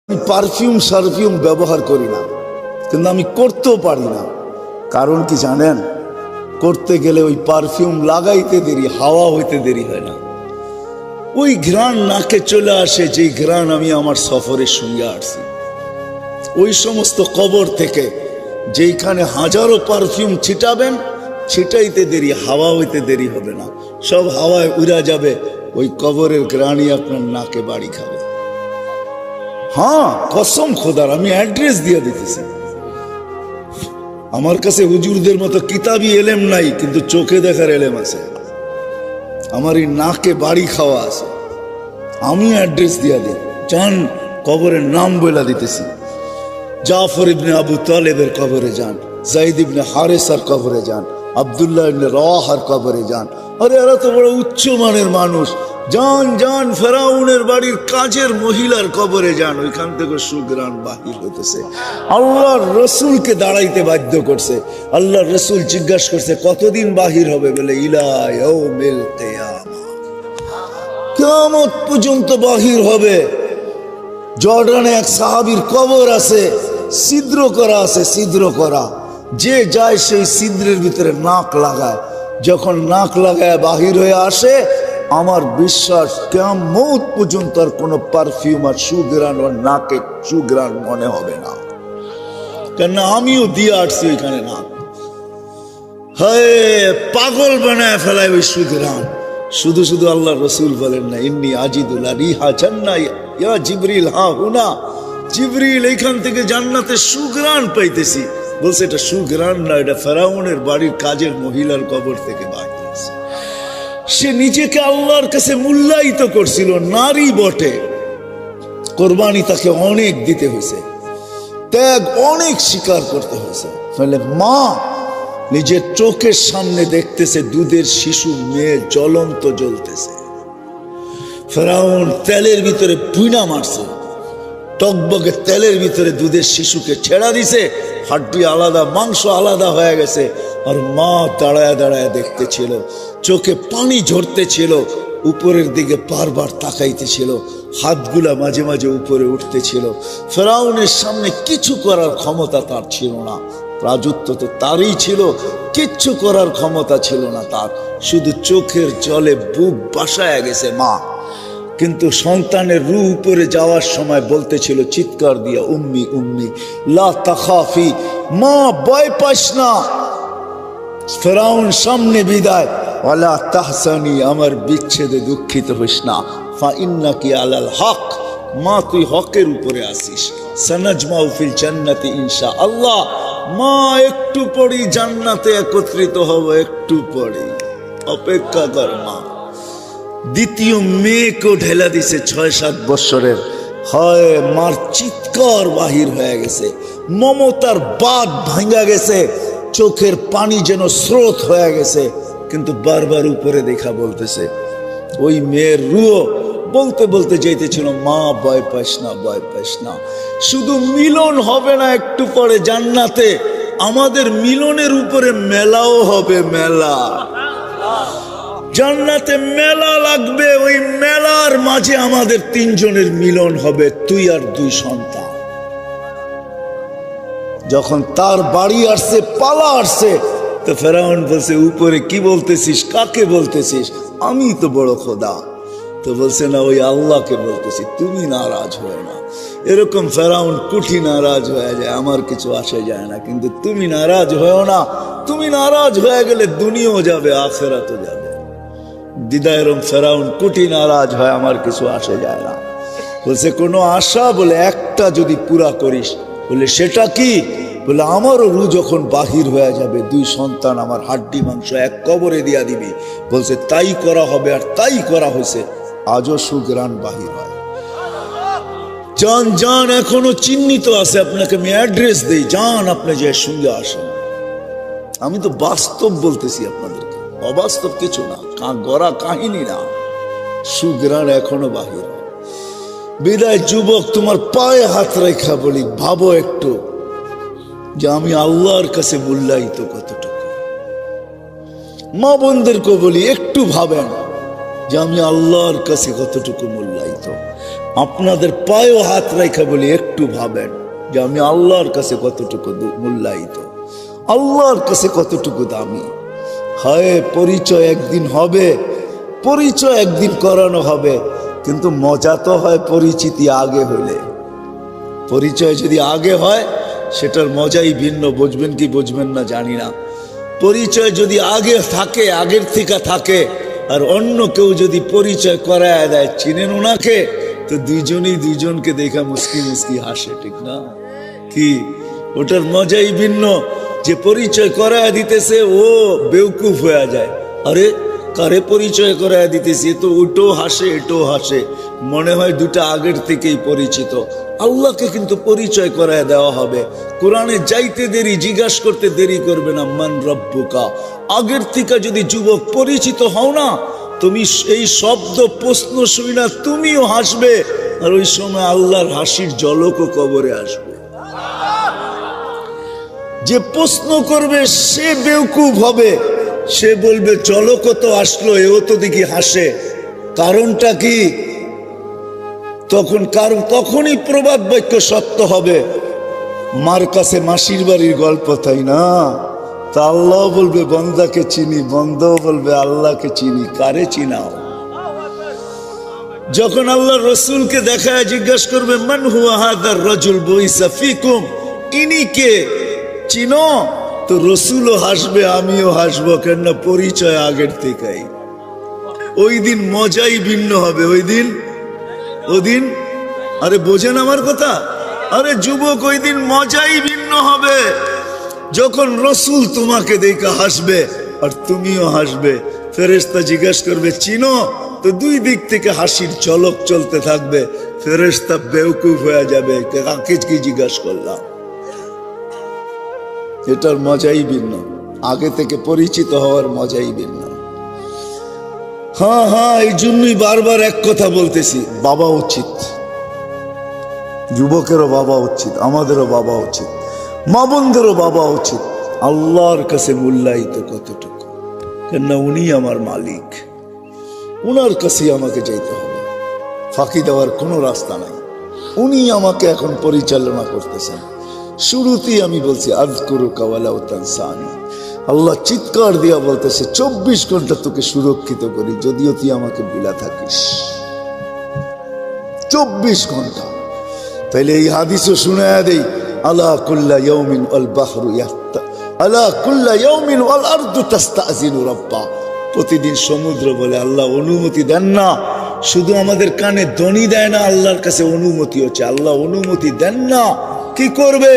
আমি পারফিউম সারফিউম ব্যবহার করি না, কিন্তু আমি করতেও পারি না। কারণ কি জানেন? করতে গেলে ওই পারফিউম লাগাইতে দেরি, হাওয়া হইতে দেরি হয় না। ওই ঘ্রাণ নাকে চলে আসে, যেই ঘ্রাণ আমি আমার সফরের সঙ্গে আসছি। ওই সমস্ত কবর থেকে যেইখানে হাজারো পারফিউম ছিটাবেন, ছিটাইতে দেরি, হাওয়া হইতে দেরি হবে না, সব হাওয়ায় উড়া যাবে। ওই কবরের ঘ্রাণই আপনার নাকে বাড়ি খাবে। হ্যাঁ, কসম খোদার, আমি অ্যাড্রেস দিয়ে দিতেছি। আমার কাছে হুজুরদের মতো কিতাবি এলেম নাই, কিন্তু চোখে দেখার এলেম আছে। আমার এই নাকে বাড়ি খাওয়া আছে। আমি অ্যাড্রেস দিয়ে দিই, যান কবরের নাম বলে দিতেছি। জাফর ইবনে আবু তালেবের কবরে যান, জাইদ ইবনে হারেসার কবরে যান, আব্দুল্লাহ ইবনে রাওয়াহার কবরে যান। আরে এরা তো বড় উচ্চ মানের মানুষ। যান যান ফেরাউনের বাড়ির কাজের মহিলার কবরে যান, ওইখান থেকে সুঘ্রাণ বাহির হইতেছে। আল্লাহর রসুলকে দাঁড়াইতে বাধ্য করছে। আল্লাহর রসুল জিজ্ঞাসা করছে, কতদিন বাহির হবে? বলে ইলা ইয়াউমিল কিয়ামা, কিয়ামত পর্যন্ত বাহির হবে। জর্ডানে এক সাহাবীর কবর আছে, ছিদ্র করা আছে, ছিদ্র করা। যে যায় সেই ছিদ্রের ভিতরে নাক লাগায়, যখন নাক লাগায় বাহির হয়ে আসে, আমার বিশ্বাস কিয়ামত পর্যন্ত আর কোনো পারফিউম আর সুঘ্রাণ ওর নাকে সুঘ্রাণ মনে হবে না। কেন আমিও দিয়ে আসছি ওইখানে নাক। হায়, পাগল বানায় ফেলায় ওই সুঘ্রাণ। শুধু শুধু আল্লাহ রসুল বলেন না, ইন্নি আজিদুল রিহা জান্নাহ ইয়া জিবরিল, হা হুনা। জিবরিল, এইখান থেকে জান্নাতের সুঘ্রাণ পাইতেছি। বলছে এটা সুঘ্রাণ না, এটা ফেরাউনের বাড়ির কাজের মহিলার কবর থেকে বাহির হয়েছে। সে নিজেকে আল্লাহর কাছে মূল্যায়িত করছিল, নারী বটে। কোরবানি তাকে অনেক দিতে হয়েছে, ত্যাগ অনেক স্বীকার করতে হয়েছে। ফলে মা নিজের চোখের সামনে দেখতেছে দুধের শিশু মেয়ে জ্বলন্ত জ্বলতেছে। ফেরাউন তেলের ভিতরে পুইনা মারছে, টকবগে তেলের ভিতরে দুধের শিশুকে ছেড়া দিছে। হাড্ডি আলাদা, মাংস আলাদা হয়ে গেছে। আর মা দাঁড়ায় দাঁড়ায় দেখতেছিল, চোখে পানি ঝরতেছিল, উপরের দিকে বারবার তাকাইতেছিল, হাতগুলা মাঝে মাঝে উপরে উঠতেছিল। ফেরাউনের সামনে কিছু করার ক্ষমতা তার ছিল না। রাজত্ব তো তারই ছিল, কিচ্ছু করার ক্ষমতা ছিল না তার। শুধু চোখের জলে বুক বাসায় গেছে মা। কিন্তু সন্তানের রূহ উপরে যাওয়ার সময় বলতেছিল চিৎকার দিয়া, উম্মি উম্মি লা তাখাফি, মা ভয় পাস না। ফেরাউন সামনে বিদায়, ওয়ালা তাহসানি, আমার বিচ্ছেদে দুঃখিত হইস না। ফা ইন্নাকি আলাল হক, মা তুই হকের উপরে আসিস। সানাজমাউ ফিল জান্নাতি ইনশাআল্লাহ, মা একটু পরেই জান্নাতে একত্রিত হব, একটু পরেই, অপেক্ষা কর মা। দ্বিতীয় মেয়েকেও ঢেলা দিছে 6-7 বছরের। হয় মার চিৎকার বাহির হয়ে গেছে, মমতার বাঁধ ভাঙ্গা গেছে, চোখের পানি যেন স্রোত হয়ে গেছে। কিন্তু বারবার উপরে দেখা বলতেছে, ওই মেয়ের রুহ বলতে বলতে যাইতেছিল, মা ভয় পাইস না, ভয় পাইস না। শুধু মিলন হবে না একটু পরে জান্নাতে, আমাদের মিলনের উপরে মেলাও হবে, মেলা। জান্নাতে মেলা লাগবে, ওই মেলার মাঝে আমাদের 3 জনের মিলন হবে, তুই আর 2 সন্তান। যখন তার বাড়ি আসছে, পালা আসছে, তো ফেরাউন বলছে, উপরে কি বলতেছিস, কাকে বলতেছিস? আমি তো বড় খোদা। তো বলছে, না, ওই আল্লাহকে বলতেছি, তুমি নারাজ হয় না। এরকম ফেরাউন কুঠি নারাজ হয়ে যায়, আমার কিছু আসে যায় না, কিন্তু তুমি নারাজ হয়েও না। তুমি নারাজ হয়ে গেলে দুনিয়াও যাবে, আখিরাতও যাবে। দিদায়রম ফেরাউন কুটি নারাজ হয়, আমার কিছু আসে যায় না। বলছে, কোনো আশা? বলে একটা যদি পুরা করিস। বলে সেটা কি? বলে আমারও রু যখন বাহির হয়ে যাবে, 2 সন্তান আমার হাড্ডি মাংস এক কবরে দিয়া দিবি। বলছে তাই করা হবে, আর তাই করা হয়েছে। আজও সুঘ্রাণ বাহির হয়। যান যান, এখনো চিহ্নিত আছে, আপনাকে আমি অ্যাড্রেস দেই, যান আপনি যে সঙ্গে আসেন। আমি তো বাস্তব বলতেছি আপনাদেরকে, অবাস্তব কিছু না, গড়া কাহিনী না। সুঘ্রাণ এখনো বাহির হয়। বিদায় যুবক, তোমার পায়ে হাত রেখা বলি, ভাবো একটু যে আমি আল্লাহর কাছে মূল্যায়িত কতটুকু। মা বোনদেরকে বলি, একটু ভাবেন যে আমি আল্লাহর কাছে কতটুকু মূল্যায়িত। আপনাদের পায়েও হাত রেখে বলি, একটু ভাবেন যে আমি আল্লাহর কাছে কতটুকু মূল্যায়িত, আল্লাহর কাছে কতটুকু দামি। হয় পরিচয় একদিন হবে, পরিচয় একদিন করানো হবে, কিন্তু মজা তো হয় পরিচিতি আগে হইলে। পরিচয় যদি আগে হয় সেটার মজাই ভিন্ন, বুঝবেন কি বুঝবেন না জানি না। পরিচয় যদি আগে থাকে, আগের থেকে থাকে, আর অন্য কেউ যদি পরিচয় করায় দেয়, চিনেন ওনাকে, তো দুইজনই দুইজনকে দেখা মুস্কি মুস্কি হাসে, ঠিক না? কি ওটার মজাই ভিন্ন। যে পরিচয় করায় দিতেছে ও বেউকুফ হয়ে যায়, আরে কারে পরিচয় করায় দিতেছি, তো ওটাও হাসে এটাও হাসে, মনে হয় দুটা আগের থেকেই পরিচিত। আল্লাহকে কিন্তু পরিচয় করায় দেওয়া হবে। কোরআনে যাইতে দেরি, জিজ্ঞাসা করতে দেরি করবে না, মান রব্বুকা। আগের থেকে যদি যুবক পরিচিত হও না, তুমি এই শব্দ প্রশ্ন শুনি না তুমিও হাসবে, আর ওই সময় আল্লাহর হাসির ঝলকও কবরে আসবে। যে প্রশ্ন করবে সে বেউকুফ হবে, সে বলবে ঝলক তো আসলো, এও তো দেখি হাসে, কারণটা কি? তখনই প্রবাদ বাক্য সত্য হবে। মার কাছে মাসির বাড়ির গল্প, তাই না? তা আল্লাহ বলবে বন্দাকে চিনি, বন্দাও বলবে আল্লাহকে চিনি, কারে চিনাও? যখন আল্লাহ রসুলকে দেখায় জিজ্ঞাসা করবে মান হুয়া হাদার রাজুল বুইসা ফিকুম, ইনি কে, চিনো? তো রসুলও হাসবে, আমিও হাসবো, কেননা পরিচয় আগের থেকেই। ওই দিন মজাই ভিন্ন হবে। ওদিন আরে বোঝেন আমার কথা? আরে যুবক, ওই দিন মজাই ভিন্ন হবে, যখন রসুল তোমাকে দেখে হাসবে আর তুমিও হাসবে। ফেরেশতা জিজ্ঞাসা করবে চিনো? তো দুই দিক থেকে হাসির ঝলক চলতে থাকবে। ফেরেশতা বেউকুফ হয়ে যাবে, কাকে কি জিজ্ঞাসা করলাম। এটার মজাই ভিন্ন, আগে থেকে পরিচিত হওয়ার মজাই ভিন্ন। হ্যাঁ, এই জন্যই বারবার এক কথা বলতেছি, বাবা উচিত, যুবকেরও বাবা উচিত, আমাদেরও বাবা উচিত, মা বোনদেরও বাবা উচিত। আল্লাহর কাছে মূল্যায়িত কতটুকু, কেননা উনি আমার মালিক, উনার কাছেই আমাকে যেতে হবে, ফাঁকি দেওয়ার কোনো রাস্তা নাই। উনি আমাকে এখন পরিচালনা করতেছেন। শুরুতেই আমি বলছি আযকুরুকা ওয়ালা তানসানি, আল্লাহ চিৎকার দিয়া বলতেছে 24 ঘন্টা তোকে সুরক্ষিত করি, যদিও তুই আমাকে ভুলা থাকিস। 24 ঘন্টা। তাইলে এই হাদিসও শুনায়া দেই, আলা কুল্লা ইয়াউমিন আল বাহরু ইয়াহতা, আলা কুল্লা ইয়াউমিন ওয়াল আরদু তাস্তাযিনু রাব্বা। প্রতিদিন সমুদ্র বলে আল্লাহ অনুমতি দেন না, শুধু আমাদের কানে ধ্বনি দেয় না, আল্লাহর কাছে অনুমতি হচ্ছে। আল্লাহ অনুমতি দেন না, কি করবে?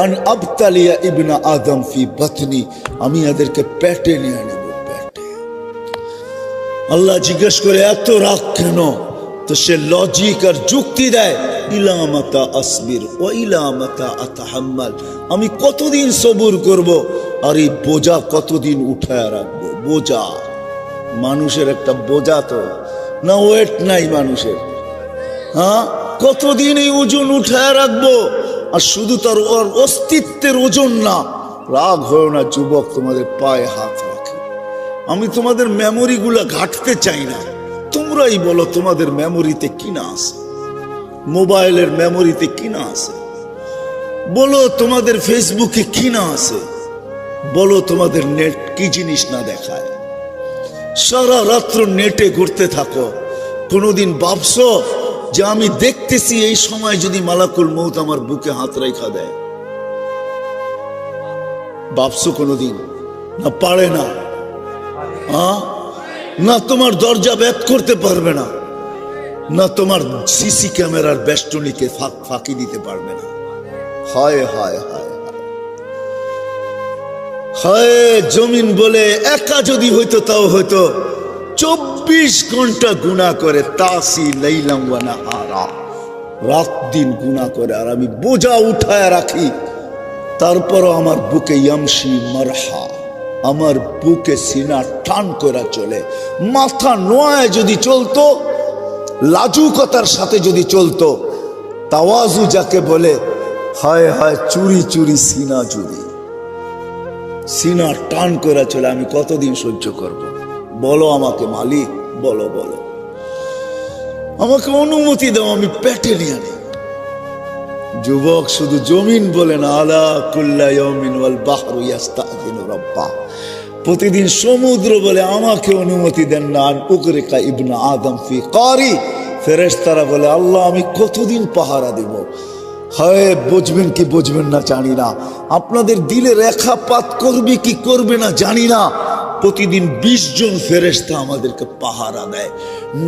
আন আবতালিয়া ইবনা আদম ফি বাতনি, আমি এদেরকে পেটে নিয়ে নেব, পেটে। আল্লাহ জিজ্ঞেস করে এত রাগ কেন? তো সে লজিক আর যুক্তি দেয়, ইলামাতা আসবির ও ইলামাতা আতাহাম্মাল, আমি কতদিন সবুর করব, আর এই বোঝা কতদিন উঠায় রাখবো। বোঝা, মানুষের একটা বোঝা তো না, ওয়েট নাই মানুষের। হ্যাঁ, কতদিন এই ওজন উঠায় রাখবো? আর শুধু তার ওর অস্তিত্বের ওজন না। রাগ হয় না যুবক, তোমাদের পায়ে হাত রাখে। আমি তোমাদের মেমোরি গুলা ঘাটতে চাই না, তোমরাই বলো তোমাদের মেমোরিতে কি না আছে, মোবাইলের মেমোরিতে কি না আছে, বলো তোমাদের ফেসবুকে কি না আছে, বলো তোমাদের নেট কি জিনিস না দেখায়। সারা রাত্র নেটে ঘুরতে থাকো, কোনোদিন ভাবছো যে আমি দেখতেছি এই সময় যদি মালাকুল মউত আমার বুকে হাত রেখা দেয়? ভাবছো কোনোদিন? না, পারে না। না তোমার দরজা ভেদ করতে পারবে না, না তোমার সিসি ক্যামেরার বেষ্টনীকে ফাঁকি দিতে পারবে না। হায় হায় হায় হায়, জমিন বলে একা যদি হইতো তাও হইতো 24 ঘন্টা গুনাহ করে, তাসি লাইলাম ওয়া নাহারা, রাত দিন গুনাহ করে, আর আমি বোঝা উঠায় রাখি। তারপরও আমার বুকে ইয়ামশি মারহা, আমার বুকে সিনা টান করে চলে। মাথা নোয়ায় যদি চলতো, লাজুকতার সাথে যদি চলতো, তাওয়াজু যাকে বলে, হায় হায় চুরি চুরি সিনা চুরি, সিনা টান করে চলে। আমি কতদিন সহ্য করব? বলো আমাকে মালিক, বলো বলো। আমাকে অনুমতি দাও, আমি পেটে নিয়ে আনি। যুবক শুধু জমিন বলে না, আলা কুল্লা ইয়াউমিন ওয়াল বাহরু ইস্তাযিনু রাব্বা, প্রতিদিন সমুদ্র বলে আমাকে অনুমতি দেন না। আন উগরিকা ইবনে আদম ফি কারি, ফেরেশতারা বলে আল্লাহ আমি কতদিন পাহারা দেব। হয় বুঝবেন কি বুঝবেন না জানি না, আপনাদের দিলে রেখাপাত করবে কি করবে না জানি না। প্রতিদিন 20 জন ফেরেশতা আমাদেরকে পাহারা দেয়।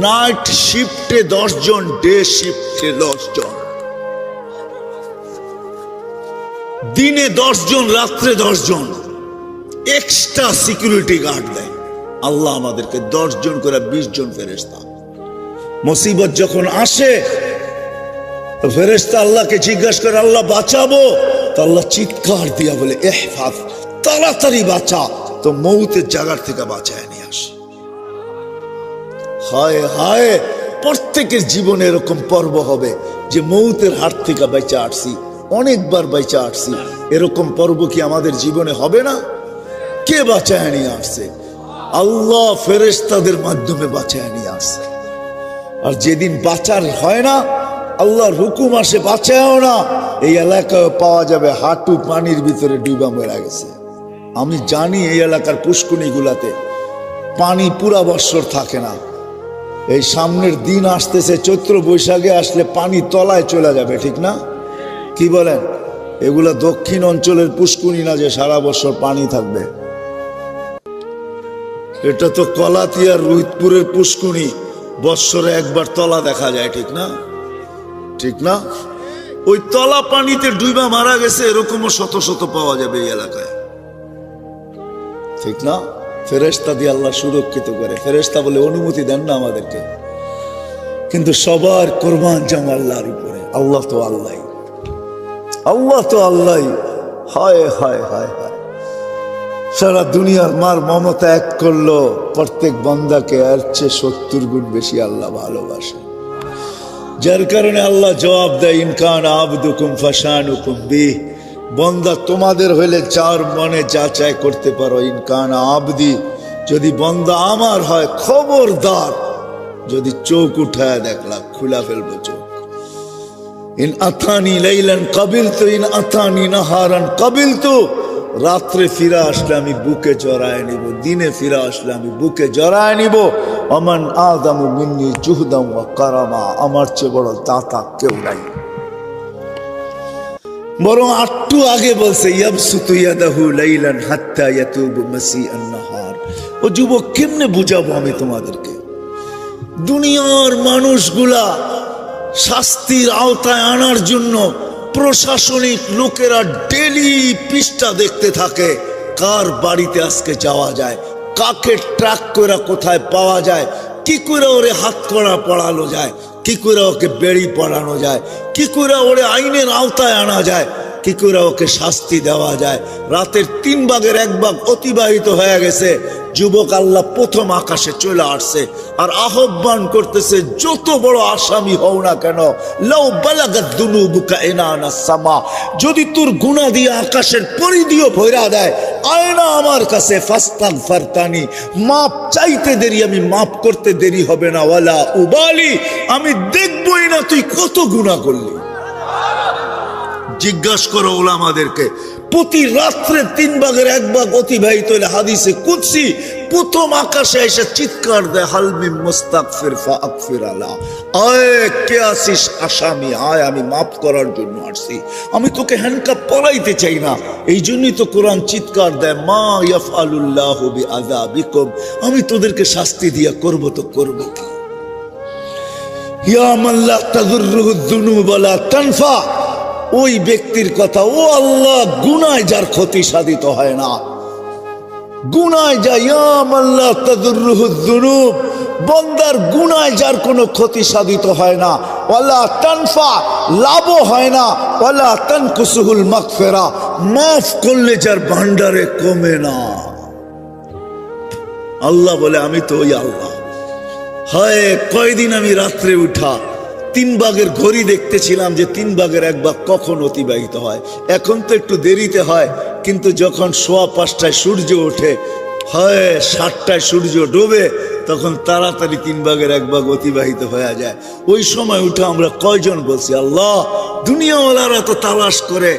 নাইট শিফটে 10 জন, ডে শিফটে 10 জন, দিনে 10 জন, রাত্রে 10 জন এক্সট্রা সিকিউরিটি গার্ড দেয়। আল্লাহ আমাদেরকে 10 জন করে 20 জন ফেরেশতা। মুসিবত যখন আসে তো ফেরেশতা আল্লাহকে জিজ্ঞাসা করে আল্লাহ বাঁচাবো, তো আল্লাহ চিৎকার দিয়া বলে ইহফাজ, তাড়াতাড়ি বাঁচা, তো মৌতের জায়গার থেকে বাঁচায় নিয়ে আসে। হায় হায়, প্রত্যেকের জীবনে এরকম পর্ব হবে যে মৌতের হাত থেকে বেঁচে আসছি, অনেকবার বেঁচে আসছি। এরকম পর্ব কি আমাদের জীবনে হবে না? কে বাঁচায় নিয়ে আসছে? আল্লাহ ফেরেশতাদের মাধ্যমে বাঁচায় নিয়ে আসছে। আর যেদিন বাঁচার হয় না, আল্লাহর হুকুম আসে বাঁচায়ও না, এই এলাকায় পাওয়া যাবে হাঁটু পানির ভিতরে ডুবা মেরা গেছে। আমি জানি এই এলাকার পুষ্কুনি গুলাতে পানি পুরা বৎসর থাকে না। এই সামনের দিন আসতেছে, চৈত্র বৈশাখে আসলে পানি তলায় চলে যাবে, ঠিক না? কি বলেন? এগুলা দক্ষিণ অঞ্চলের পুষ্কুনি না যে সারা বছর পানি থাকবে। এটা তো কলাতিয়ার রোহিতপুরের পুষ্কুনি, বৎসরে একবার তলা দেখা যায়, ঠিক না? ঠিক না? ওই তলা পানিতে ডুবা মারা গেছে এরকমও শত শত পাওয়া যাবে এই এলাকায়, ঠিক না? ফেরেশতা দিয়ে আল্লাহ সুরক্ষিত করে। ফেরেশতা বলে অনুমতি দেন না আমাদেরকে, কিন্তু সবার কোরবান জাম আল্লাহর উপরে। আল্লাহ তো আল্লাহ, আল্লাহ তো আল্লাহ। হায় হায় হায় হায়, সারা দুনিয়ার মার মমতা এক করলো, প্রত্যেক বান্দাকে এর চেয়ে 70 গুণ বেশি আল্লাহ ভালোবাসে। যার কারণে আল্লাহ জবাব দেয়, ইনকান আবদুকুম ফাশানুকুম বিহ, বন্দা তোমাদের হইলে যার মনে যা চায় করতে পারো। ইনকান আবদি, যদি বন্দা আমার হয়, খবরদার যদি চোখ উঠায় দেখলা খুলা ফেলবো চোখ। ইন আতানি লাইলান কাবিলতু, ইন আতানি নাহারান কাবিলতু, রাত্রে ফিরে আসলে আমি বুকে জড়ায় নিব, দিনে ফিরে আসলে আমি বুকে জড়ায় নিব। আমান আদামু মিন্নি জুহদাম ওয়া কারামা, আমার চেয়ে বড় দাতা কেউ নাই। বরং একটু আগে বলছে ইয়াবসুতু ইয়াদাহু লাইলান হাত্তা ইয়াতুবু মাসিআন নাহার। ও যুবক, কেমনে বুঝাবো আমি তোমাদেরকে? দুনিয়ার মানুষগুলা শাস্তির আওতায় আনার জন্য প্রশাসনিক লোকেরা ডেলি পৃষ্ঠা দেখতে থাকে, কার বাড়িতে আজকে যাওয়া যায়, কাকে ট্রাক করে কোথায় পাওয়া যায়, কি করে ওরে হাত করা পড়ানো যায়, কি করে ওকে বেড়ি পড়ানো যায়, কি করে ওরে আইনের আওতায় আনা যায়, কি করে ওকে শাস্তি দেওয়া যায়। রাতের 3 ভাগের 1 ভাগ অতিবাহিত হয়ে গেছে, যুবক আল্লাহ প্রথম আকাশে চলে আসছে আর আহ্বান করতেছে, যত বড় আসামি হও না কেন, লাউ বালাগাত দুনুবুকা ইনানাস সামা, যদি তোর গুনাহ দিয়ে আকাশের পরিধিও ভরা দেয়, আয়না আমার কাছে ফাস্তাগফারতানি, মাপ চাইতে দেরি, আমি মাপ করতে দেরি হবে না। ওয়ালা উবালি, আমি দেখবই না তুই কত গুনাহ করলি। জিজ্ঞাসা করো ওলামাদেরকে, প্রতি রাত্রে 3 ভাগের 1 ভাগ অতিবাহিত হলে হাদিসে কুদসি প্রথম আকাশে এসে চিৎকার দেয়, হালমি মুস্তাগফির ফাগফির আলা, আয় কে আসিস আসামি, আয় আমি মাফ করার জন্য আসছি, আমি তোকে হ্যান্ডকাপ পরাইতে চাই না। এই জন্যই তো কোরআন চিৎকার দেয়, মা ইয়াফআলুল্লাহু বিআযাবিকুম, আমি তোদেরকে শাস্তি দিয়া করব তো করব কি। ইয়া মান লা তাযুররুহু যুনুব ওয়ালা তানফা, ওই ব্যক্তির কথা, ও আল্লাহ গুনায় যার ক্ষতি সাধিত হয় না, গুনায় যা, ইয়া মান লা তাযুররুহু যুনুব, বান্দার গুনায় যার কোনো ক্ষতি সাধিত হয় না, ওয়ালা তানফা, লাভও হয় না, ওয়ালা তানকুসুহুল মাগফিরা, মাফ করলে যার ভান্ডারে কমে না। আল্লাহ বলে, আমি তো ওই আল্লাহ। হয় কয়দিন আমি রাত্রে উঠা 3 ভাগের ঘড়ি দেখতেছিলাম যে 3 ভাগের 1 ভাগ কখন অতিবাহিত হয়। এখন তো একটু দেরিতে হয়, কিন্তু যখন সোয়া 5টায় সূর্য ওঠে হয় 7টায় সূর্য ডোবে, তখন তাড়াতাড়ি 3/1 অতিবাহিত হয়ে যায়। ওই সময় উঠে আমরা কয়জন বলছি আল্লাহ দুনিয়াওয়ালারা তো তালাশ করে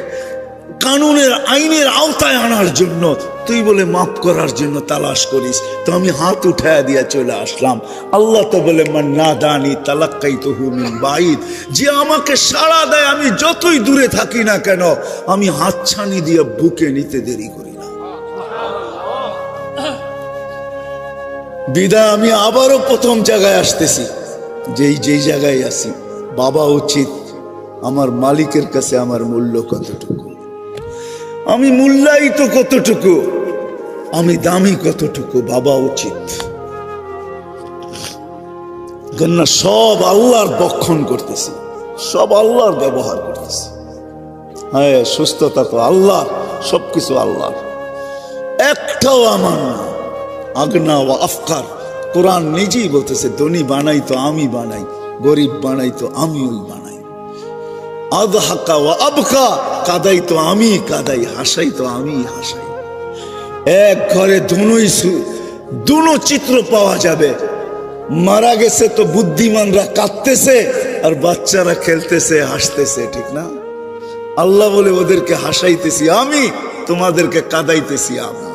কানুনের আইনের আওতায় আনার জন্য, তুই বলে মাফ করার জন্য তালাশ করিস, তো আমি হাত উঠায় দিয়া চলে আসলাম। আল্লাহ তো বলে মান নাদানি তালাক্কাইতুহু মিন বাঈদ, যে আমাকে সাড়া দেয় আমি যতই দূরে থাকি না কেন আমি হাতছানি দিয়ে বুকে নিতে দেরি করি না। বিদায় আমি আবারও প্রথম জায়গায় আসতেছি, যেই জায়গায় আছি বাবা উচিত আমার মালিকের কাছে আমার মূল্য কতটুকু, আমি মূল্যায়িত কতটুকু, আমি দামি কতটুকু বাবা উচিত। কেননা সব আল্লাহর বক্ষণ করতেছি, সব আল্লাহর ব্যবহার করতেছি। হ্যাঁ, সুস্থতা তো আল্লাহর, সবকিছু আল্লাহর, একটাও আমার না। আগনা ওয়া আফকার, কোরআন নিজেই বলতেছে ধনী বানাই তো আমি বানাই, গরিব বানাই তো আমি ওই বানাই। আদহাকা ওয়া আবকা, কাদাই তো আমি কাদাই, হাসাই তো আমি হাসাই। এক ঘরে দুনো চিত্র পাওয়া যাবে। মারা গেছে তো বুদ্ধিমানরা কাঁদতেছে আর বাচ্চারা খেলতেছে হাসতেছে, ঠিক না? আল্লাহ বলে ওদেরকে হাসাইতেছি আমি, তোমাদেরকে কাদাইতেছি আমি।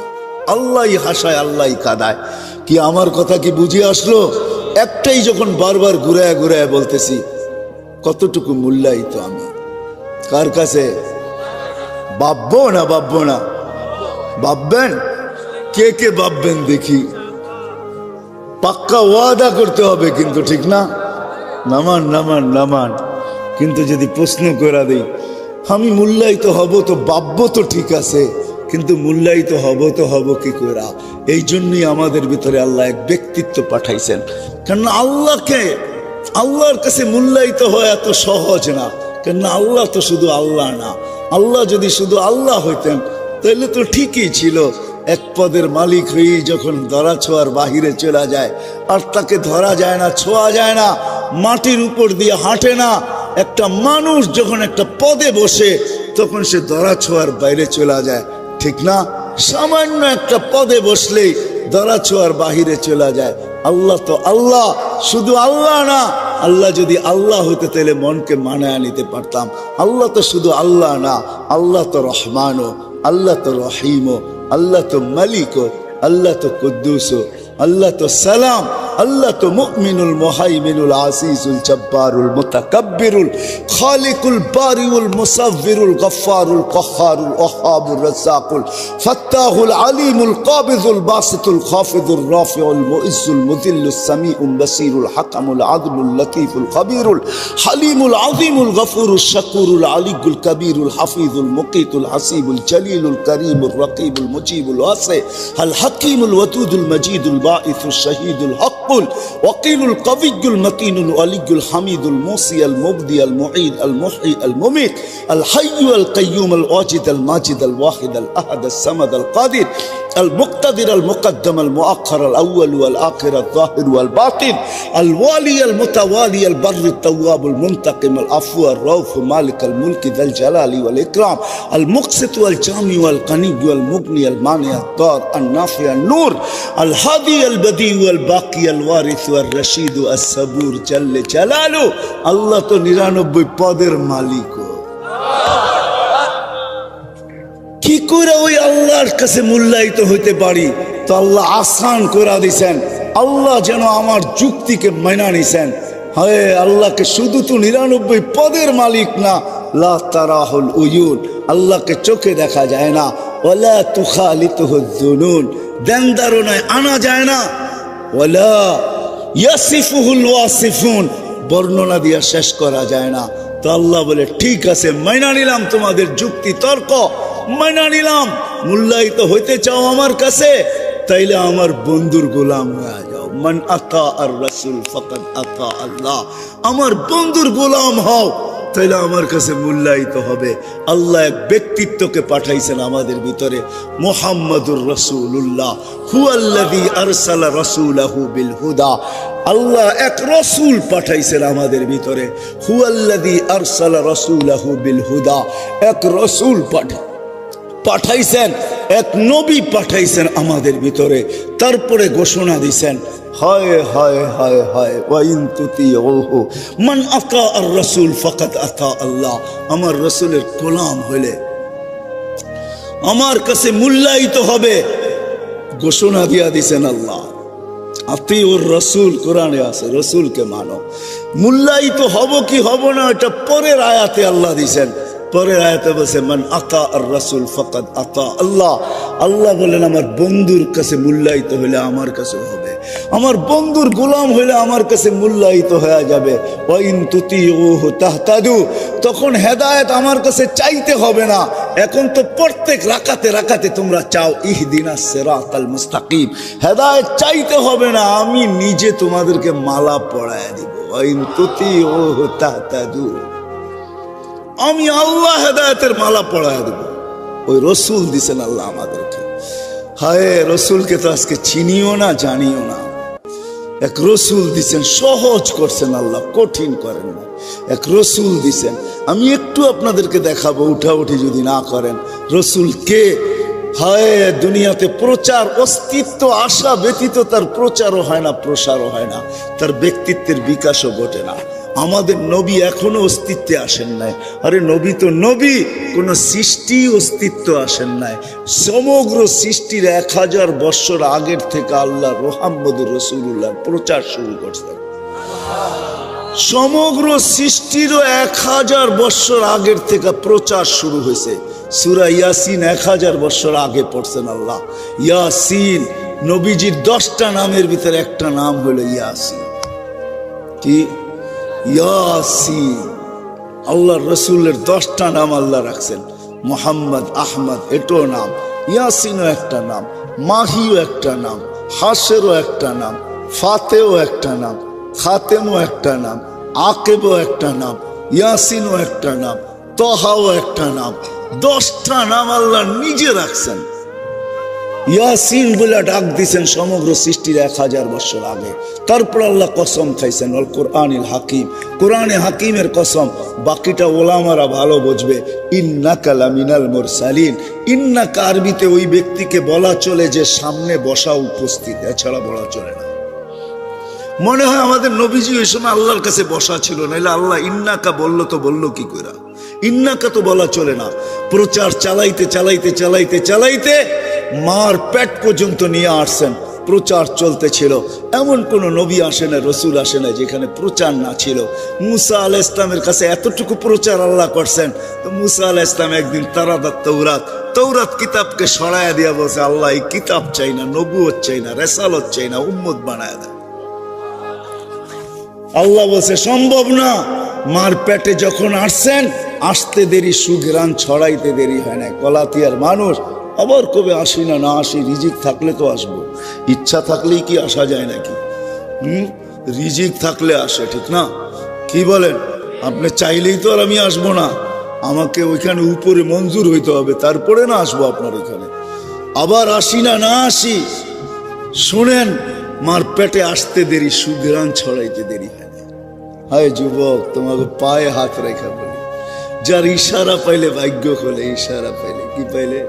আল্লাহই হাসায় আল্লাহই কাদায়। কি আমার কথা কি বুঝে আসলো? একটাই যখন বারবার ঘুরায় ঘুরায় বলতেছি কতটুকু মূল্যায়িত আমি কার কাছে? ভাববো না ভাববো না? ভাববেন? কে কে ভাববেন দেখি? পাক্কা ওয়াদা করতে হবে কিন্তু, ঠিক না? নামান নামান নামান। কিন্তু যদি প্রশ্ন করে দিই আমি মূল্যায়িত হব তো ভাববো তো ঠিক আছে, কিন্তু মূল্যায়িত হব কি করে? এই জন্যই আমাদের ভিতরে আল্লাহ এক ব্যক্তিত্ব পাঠাইছেন। কারণ আল্লাহর কাছে মূল্যায়িত হওয়া এত সহজ না। কেন আল্লাহ তো শুধু আল্লাহ না। আল্লাহ যদি শুধু আল্লাহ হইতেন তাহলে তো ঠিকই ছিল। এক পদের মালিক হয়ে যখন ধরা ছোঁয়ার বাহিরে চলে যায়, আর তাকে ধরা যায় না, ছোঁয়া যায় না, মাটির উপর দিয়ে হাঁটে না, একটা মানুষ যখন একটা পদে বসে তখন সে ধরা ছোঁয়ার বাইরে চলে যায়, ঠিক না? সামান্য একটা পদে বসলেই ধরা ছোঁয়ার বাহিরে চলে যায়। আল্লাহ তো আল্লাহ, শুধু আল্লাহ না। আল্লাহ যদি আল্লাহ হইতে তাহলে মনকে মানায় নিতে পারতাম। আল্লাহ তো শুধু আল্লাহ না, আল্লাহ তো রহমানও, আল্লাহ তো রহিমও, আল্লাহ তো মালিকও, আল্লাহ তো কুদ্দুসও, আল্লাহ তো সালাম, আল্লাহ তো মুমিনুল মুহাইমিনুল আসিসুল জব্বারুল মুতাকাব্বিরুল খালিকুল বারিউল মুসাవ్বিরুল গফফারুল কহ্হারুল ওয়াহ্হাবুর রাজ্জাকুল ফাত্তাহুল আলিমুল কাবিযুল বাসিতুল খাফিদুর রাফিউল মুইজ্জুল মুযিল্লুস সামিউল বাসিরুল হাকামুল আদলুল লতীফুল খবীরুল হালিমুল আযীমুল গফুরুশ শাকুরুল আলিয়ুল কবীরুল হাফিজুল মুকীতুল হাসিবুল জলিলুল করিমুর রকিবুল মুজিবুল ওয়াসি আল হাকীমুল ওয়াদুদুল মজিদুল বাঈসুশ শহীদুল হক وقيل القوي المتين الولي الحميد الموصي المبدي المعيد المحيي المميت الحي القيوم الواجد الماجد الواحد الأحد الصمد القادر المقتدر المقدم المؤخر الأول والآخر الظاهر والباطن الوالي المتوالي البر التواب المنتقم العفو الرؤوف مالك الملك ذا الجلال والإكرام المقسط والجامع والغني والمغني المانع الضار النافع النور الهادي البديع والباقي الوارث والرشيد الصبور جل جلاله الله تو 99 পদের মালিক। কি করে ওই আল্লাহর কাছে মূল্যায়িত হইতে পারি? তো আল্লাহ আসান করে দিয়েছেন। আল্লাহ যেন আমার যুক্তিকে মানা নিছেন। হ্যাঁ, আল্লাহকে শুধু তো 99 পদের মালিক না, লা তারাহুল উয়ুন, আল্লাহকে চোখে দেখা যায় না, ওয়ালা তুখালিতুহুজ জুনুন, ধ্যান ধারণায় আনা যায় না, ওয়ালা ইয়াসিফুহুল ওয়াসিফুন, বর্ণনা দিয়ে শেষ করা যায় না। তো আল্লাহ বলে ঠিক আছে, মাইনা নিলাম তোমাদের যুক্তি তর্ক, মাইনা নিলাম। মূল্যায়িত হইতে চাও আমার কাছে, তাইলে আমার বন্ধুর গোলাম হয়ে যাও। মান আতা আর রাসূল ফাকাদ আতা আল্লাহ, আমার বন্ধুর গোলাম হও, তাইলে আমার কাছে মূল্যায়িত হবে। আল্লাহ এক ব্যক্তিত্বকে পাঠাইছেন আমাদের ভিতরে, মুহাম্মাদুর রাসূলুল্লাহ হুয়াল্লাযী আরসালা রাসূলাহু বিল হুদা। আল্লাহ এক রাসূল পাঠাইছেন আমাদের ভিতরে, হুয়াল্লাযী আরসালা রাসূলাহু বিল হুদা, এক রাসূল পাঠাইছেন এক নবী পাঠাইছেন আমাদের ভিতরে, তারপরে ঘোষণা দিছেন হায় হায় হায় হায় ওয়াইন তুতিউহু মান আতা আর রাসূল ফাকাদ আতা আল্লাহ। আমার রাসূলের গোলাম হইলে আমার কাছে মূল্যায়িত হবে, ঘোষণা দিয়া দিছেন আল্লাহ। আতিউর রাসূল কোরআনে আছে, রাসূলকে মানো। মূল্যায়িত হব কি হব না এটা পরের আয়াতে আল্লাহ দিছেন। পরের আয়াতে বলছে মান আতা আর রাসূল ফাকাদ আতা আল্লাহ। আল্লাহ বলেন আমার বন্ধুর কাছে মূল্যায়িত হইলে আমার কাছে হবে, আমার বন্ধুর গোলাম হইলে আমার কাছে মূল্যায়িত হয়ে যাবে। ওয়াইন তুতিউহু তাহতাদু, তখন হেদায়েত আমার কাছে চাইতে হবে না। এখন তো প্রত্যেক রাকাতে রাকাতে তোমরা চাও ইহদিনাস সিরাতাল মুস্তাকিম, হেদায়েত চাইতে হবে না, আমি নিজে তোমাদেরকে মালা পরায়া দিব। ওয়াইন তুতিউহু তাহতাদু, আমি আল্লাহ হেদায়েতের মালা পরায়া দেব। ওই রসুল দিছেন আল্লাহ আমাদেরকে। হায় রসুলকে তো আজকে চিনিও না জানিও না। এক রসুল দিছেন, সহজ করছেন আল্লাহ, কঠিন করেন না। এক রসুল দিছেন, আমি একটু আপনাদেরকে দেখাবো, উঠাউঠি যদি না করেন। রসুল কে? হায় দুনিয়াতে প্রচার অস্তিত্ব আসা ব্যতীত তার প্রচারও হয় না, প্রসারও হয় না, তার ব্যক্তিত্বের বিকাশও ঘটে না। আমাদের নবী এখনো অস্তিত্বে আসেন নাই। আরে নবী তো নবী, কোন সৃষ্টি অস্তিত্ব আসেন নাই। সমগ্র সৃষ্টির 1000 বৎসর আগের থেকে আল্লাহ মুহাম্মদুর রাসূলুল্লাহ প্রচার শুরু করছেন। সমগ্র সৃষ্টিরও 1000 বৎসর আগের থেকে প্রচার শুরু হয়েছে। সূরা ইয়াসিন 1000 বৎসর আগে পড়ছেন আল্লাহ। ইয়াসিন নবীজির 10টা নামের ভিতরে একটা নাম হলো ইয়াসিন। কি? ইয়াসিন। আল্লাহর রসুলের 10টা নাম আল্লাহ রাখছেন। মোহাম্মদ, আহমদ এটাও নাম, ইয়াসিনও একটা নাম, মাহিও একটা নাম, হাসেরও একটা নাম, ফাতেও একটা নাম, খাতেমও একটা নাম, আকেবও একটা নাম, ইয়াসিনও একটা নাম, তহাও একটা নাম। 10টা নাম আল্লাহ নিজে রাখছেন। ইয়াসিন বলে ডাক দিছেন সমগ্র সৃষ্টির 1000 বছর আগে। তারপর আল্লাহ কসম খাইছেন আল কোরআনিল হাকিম, কোরআনে হাকিমের কসম। বাকিটা ওলামারা ভালো বুঝবে। ইন্নাকা লামিনাল মুরসালিন, ইন্নাকা আরবিতে ওই ব্যক্তিকে বলা চলে যে সামনে বসা উপস্থিত, এছাড়া বলা চলে না। মনে হয় আমাদের নবীজি ওই সময় আল্লাহর কাছে বসা ছিল, নাইলে আল্লাহ ইন্নাকা বললো তো বললো কি করে? ইন্নাকা তো বলা চলে না। প্রচার চালাইতে চালাইতে চালাইতে চালাইতে মার পেট পর্যন্ত নিয়ে আসছেন, প্রচার চলতেছিল। এমন কোন নবী আসে না, রসুল আসে না যেখানে প্রচার না ছিল। মুসা আলাইহিস ইসলামের কাছে এতটুকু প্রচার আল্লাহ করছেন, তো মুসা আলাইহিস ইসলাম একদিন তারাদাত তৌরাত কিতাবকে সরাইয়া দিয়া বলছে আল্লাহ এই কিতাব চাই না, নবুয়ত চাই না, রেসালত চাই না, উম্মত বানায় দেয়। আল্লাহ বলছে সম্ভব না। মার পেটে যখন আসছেন, আসতে দেরি, সুঘ্রাণ ছড়াইতে দেরি হয় না। কলাতিয়ার মানুষ আবার কবে আসি না, না আসি, রিজিক থাকলে তো আসবো। ইচ্ছা থাকলেই কি আসা যায় নাকি? রিজিক থাকলে আসে, ঠিক না? কি বলেন? আপনি চাইলেই তো আর আমি আসবো না, আমাকে ওইখানে উপরে মঞ্জুর হইতে হবে, তারপরে না আসবো আপনার ওইখানে। আবার আসি না, না আসি। শুনেন, মার পেটে আসতে দেরি, সুঘ্রাণ ছড়াইতে দেরি হয় না। হায় যুবক, তোমাকে পায়ে হাত রেখা বলি, যার ইশারা পাইলে ভাগ্য খোলে। ইশারা পাইলে কি পাইলে?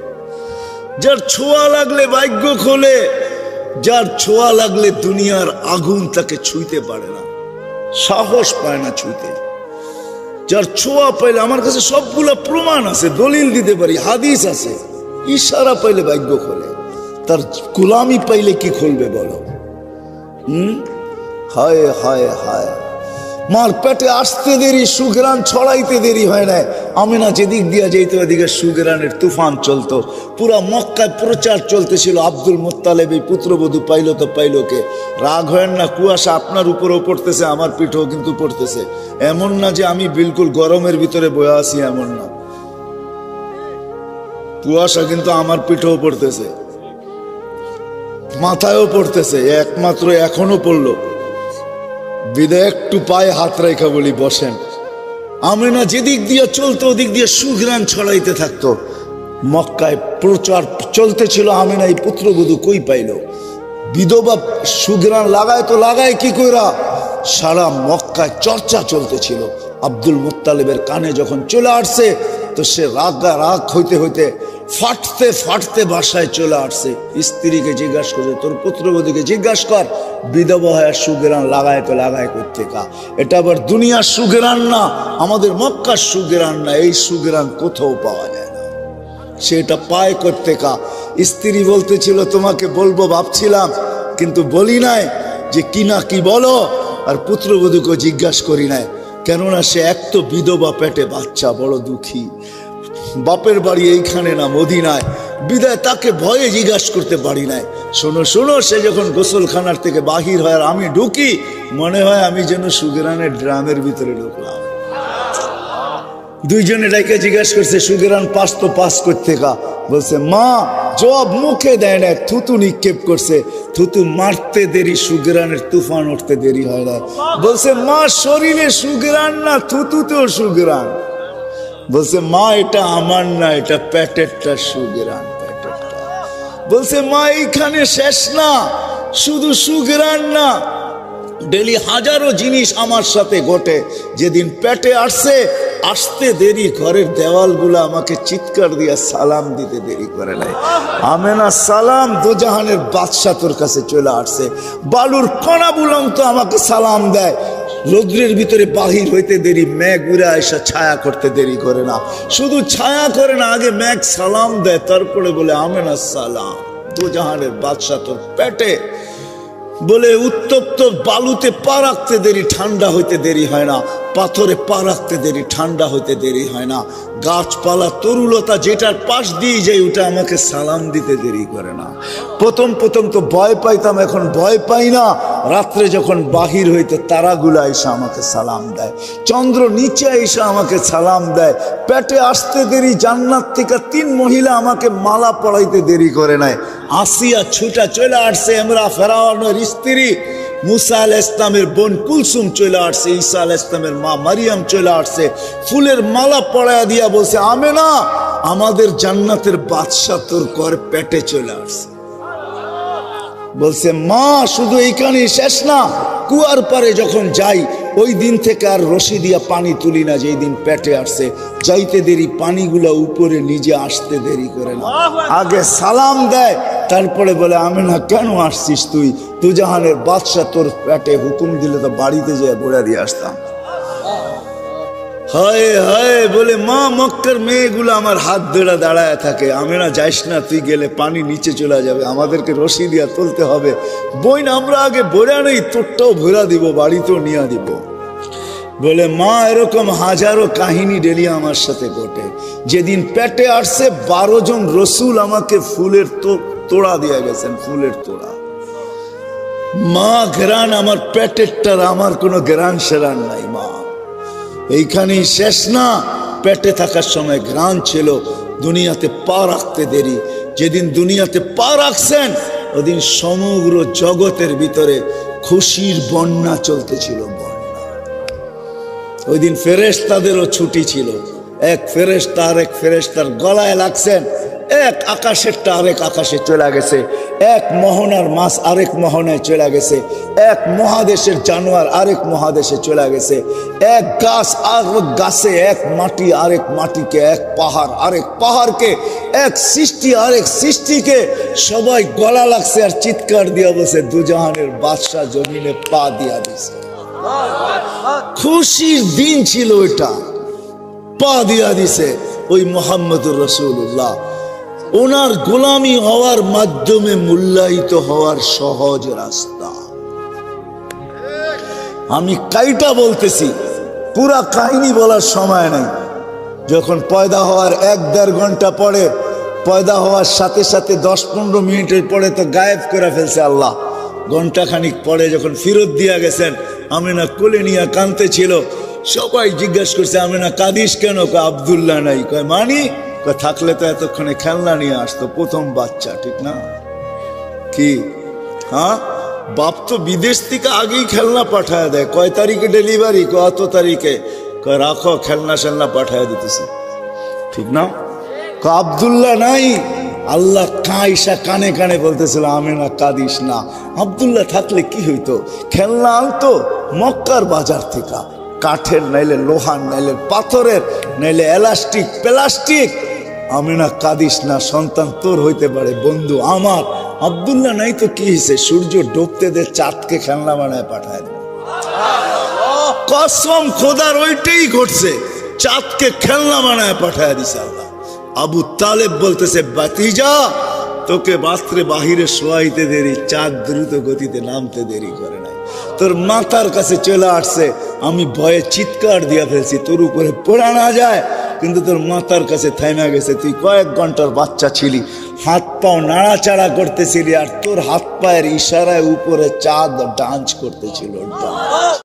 যার ছোঁয়া লাগলে ভাগ্য খোলে, যার ছোঁয়া লাগলে দুনিয়ার আগুন তাকে ছুঁইতে পারে না, সাহস পায় না ছুঁইতে। যার ছোঁয়া পাইলে, আমার কাছে সবগুলো প্রমাণ আছে, দলিল দিতে পারি, হাদিস আছে। ইশারা পাইলে ভাগ্য খোলে, তার গোলামি পাইলে কি খুলবে বলো? হায় হায় হায়। মার পেটে আসতে দেরি, সুঘ্রাণ ছড়াইতে দেরি হয় না। আমিনা যেদিক দিয়া যেত ওদিকে সুঘ্রাণের তুফান চলতো। পুরা মক্কায় প্রচার চলতেছিল। আব্দুল মুত্তালিব এই পুত্রবধূ পাইলো তো পাইলো কে? রাগ হয় না, কুয়াশা আপনার উপরেও পড়তেছে, আমার পিঠেও কিন্তু পড়তেছে। এমন না যে আমি বিলকুল গরমের ভিতরে বয়ে আছি, এমন না। কুয়াশা কিন্তু আমার পিঠেও পড়তেছে, মাথায়ও পড়তেছে, একমাত্র এখনো পড়লো। বিদায় একটু পায়ে হাত রেখা বলি বসেন। আমিনা যেদিক দিয়ে চলতো ওদিক দিয়ে সুঘ্রাণ ছড়াইতে থাকতো। মক্কায় প্রচার চলতেছিল। আমিনা এই পুত্রবধূ কই পাইল? বিধবা সুঘ্রাণ লাগায় তো লাগায় কি কইরা? সারা মক্কায় চর্চা চলতেছিল। আব্দুল মুত্তালিবের কানে যখন চলে আসছে, তো সে রাগ হইতে হইতে ফাটতে ফাটতে বাসায় চলে আসছে। স্ত্রীকে জিজ্ঞাসা করছে, তোর পুত্রবধূকে জিজ্ঞাসা কর বিধবা হয়ে সুগেরান লাগায় তো লাগায় করতে কা, এটা আবার দুনিয়ার সুগেরান না, আমাদের মক্কার সুগেরান না, এই সুগেরান কোথাও পাওয়া যায় না, সেটা পায় করতে কা। স্ত্রী বলতেছিল তোমাকে বলবো ভাবছিলাম কিন্তু বলি নাই যে কি না কি বলো, আর পুত্রবধূকে জিজ্ঞাসা করি নাই, কেননা সে এক তো বিধবা, পেটে বাচ্চা, বড় দুঃখী, বাপের বাড়ি এইখানে না মদিনায়, বিদায় তাকে ভয়ে জিজ্ঞাসা করতে পারি নাই। শোনো শোনো, সে যখন গোসলখানার থেকে বাহির হয় আর আমি ঢুকি, মনে হয় আমি যেন সুগেরানের ড্রামের ভিতরে ঢুকলাম। দুইজনে ডাইকে জিজ্ঞাসা করছে সুগেরান পাস তো পাস করতে কা, বলছে মা জবাব মুখে দেয় না, থুতু নিক্ষেপ করছে, থুতু মারতে দেরি, সুগেরানের তুফান উঠতে দেরি হয় না। বলছে মা শরীরে সুগেরান না, থুতুতেও সুগেরান। বলছে মা এটা আমার না, এটা পেটেরটা সুগেরান, পেটেরটা। বলছে মা এইখানে শেষ না, শুধু সুগেরান না, ডেলি হাজারো জিনিস আমার সাথে ঘটে। যেদিন পেটে আসছে, আসতে দেরি, ঘরের দেওয়ালগুলো আমাকে চিৎকার দিয়া সালাম দিতে দেরি করে নাই। আমেনা সালাম, দোজাহানের বাদশা তোর কাছে চলে আসছে। বালুর কণা বুলং তো আমাকে সালাম দেয়, রৌদ্রের ভিতরে বাহির হইতে দেরি, মেঘ উড়ে এসে ছায়া করতে দেরি করে না, শুধু ছায়া করে না, আগে মেঘ সালাম দেয়, তারপরে বলে আমেনা সালাম, দোজাহানের বাদশা তোর পেটে। বলে উত্তপ্ত বালুতে পা রাখতে দেরি, ঠান্ডা হইতে দেরি হয় না, পাথরে পা রাখতে দেরি, ঠান্ডা হইতে দেরি হয় না, গাছপালা তরুলতা যেটার পাশ দিয়ে যাই ওটা আমাকে সালাম দিতে দেরি করে না। প্রথম প্রথম তো ভয় পাইতাম, এখন ভয় পাই না। রাত্রে যখন বাহির হইতে তারাগুলা এসে আমাকে সালাম দেয়, চন্দ্র নিচে এসে আমাকে সালাম দেয়, পেটে আসতে দেরি, জান্নাত থেকে 3 মহিলা আমাকে মালা পড়াইতে দেরি করে নাই। আসিয়া ছুটা চলে আসছে, আমরা ফেরাউনের স্ত্রী, মুসা আলাইহিস ইসলামের বোন কুলসুম চলে আসছে, ঈসা আলাইহিস ইসলামের মা মারিয়াম চলে আসছে, ফুলের মালা পড়াইয়া দিয়া বলছে আমেনা আমাদের জান্নাতের বাদশা তোর ঘর পেটে চলে আসছে। বলছে মা শুধু এইখানেই শেষ না, কুয়ার পারে যখন যাই ওই দিন থেকে আর রশি দিয়া পানি তুলি না, যেই দিন পেটে আসছে, যাইতে দেরি, পানিগুলা উপরে নিজে আসতে দেরি করে না, আগে সালাম দেয়, তারপরে বলে আমেনা কেন আসছিস তুই, দুজাহানের বাদশা তোর পেটে, হুকুম দিলে তো বাড়িতে যেয়ে বলে দিয়ে আসতাম। হায় হায়, বলে মা মক্কার মেয়েগুলো আমার হাত ধরে দাঁড়ায় থাকে, আমেনা যাইস না, তুই গেলে পানি নিচে চলে যাবে, আমাদেরকে রশি দিয়া তুলতে হবে, বইন আমরা আগে ভরা নেই, তোরটাও ভরা দিব, বাড়িতেও নিয়ে দিব। বলে মা এরকম হাজারো কাহিনী ডেলি আমার সাথে ঘটে। যেদিন পেটে আসছে 12 জন রসুল আমাকে ফুলের তোড়া দিয়ে গেছেন, ফুলের তোড়া। মা ঘেরান আমার পেটেরটার, আমার কোনো ঘেরান সেরান নাই। মা এইখানেই শেষ না, পেটে থাকার সময় ঘ্রাণ ছিল, দুনিয়াতে পা রাখতে দেরি। যেদিন দুনিয়াতে পা রাখছেন ওদিন সমগ্র জগতের ভিতরে খুশির বন্যা চলতেছিল, বন্যা। ওই দিন ফেরেশতাদেরও ছুটি ছিল, এক ফেরেশতা আরেক ফেরেশতার গলায় লাগছেন, এক আকাশেরটা আরেক আকাশে চলে গেছে, এক মোহনার মাছ আরেক মোহনায় চলে গেছে, এক মহাদেশের জানোয়ার আরেক মহাদেশে চলে গেছে, এক গাছ আরেক গাছে, এক মাটি আরেক মাটিকে, এক পাহাড় আরেক পাহাড়কে, এক সৃষ্টি আরেক সৃষ্টিকে, সবাই গলা লাগছে আর চিৎকার দিয়া বসে দুজাহানের বাদশা জমিনে পা দিয়া দিছে। খুশির দিন ছিল ওইটা, পা দিয়া দিছে ওই মুহাম্মদুর রাসূলুল্লাহ। ওনার গোলামি হওয়ার মাধ্যমে মূল্যায়িত হওয়ার সহজ রাস্তা। আমি কাইটা বলতেছি, পুরা কাহিনী বলার সময় নেই। যখন পয়দা হওয়ার 1-1.5 ঘন্টা পরে, পয়দা হওয়ার সাথে সাথে 10-15 মিনিটের পরে তো গায়েব করে ফেলছে আল্লাহ। ঘন্টা খানিক পরে যখন ফিরত দিয়া গেছেন, আমেনা কোলে নিয়ে কাঁদতে ছিল। সবাই জিজ্ঞাসা করছে আমেনা কাঁদিস কেন? কয় আব্দুল্লাহ নাই। কয় মানি? কয় থাকলে তো এতক্ষণে খেলনা নিয়ে আসতো, প্রথম বাচ্চা, ঠিক না? কি হ্যাঁ, বাপ তো বিদেশ থেকে আগেই খেলনা পাঠায় দেয়। কয় তারিখে ডেলিভারি? কত তারিখে? কয় রাখো, খেলনা সেলনা পাঠায় দিতেছে, ঠিক না? কয় আব্দুল্লাহ নাই। আল্লাহ কাইসা কানে কানে বলতেছিল আমেনা কাঁদিস না, আব্দুল্লাহ থাকলে কি হইতো? খেলনা আনতো মক্কার বাজার থেকে, কাঠের নাইলে লোহার, নাইলে পাথরের, নাইলে এলাস্টিক প্লাস্টিক, আমিনা কাঁদিস না, সন্তান তোর হইতে পারে, বন্ধু আমার আব্দুল্লাহ নাই তো কি হয়েছে, সূর্য ডুবতে দে, চাঁদকে খেলনা বানায় পাঠায় দে। কসম খোদার ওইটাই ঘটছে, চাঁদকে খেলনা বানায় পাঠায় দিছে আল্লাহ। আবু তালেব বলতেছে, বাতিজা তোকে বাস্ত্রে বাহিরে শোয়াইতে দেরি, চাঁদ দ্রুত গতিতে নামতে দেরি করে নাই, তোর মাথার কাছে চলে আসছে, আমি ভয়ে চিৎকার দিয়া ফেলছি তোর উপরে পড়া না যায়, কিন্তু তোর মাথার কাছে থাইমা গেছে। তুই কয়েক ঘন্টার বাচ্চা ছিলি, হাত পাও নাড়াচাড়া করতেছিলি, আর তোর হাত পায়ের ইশারায় উপরে চাঁদ ডান্স করতেছিল।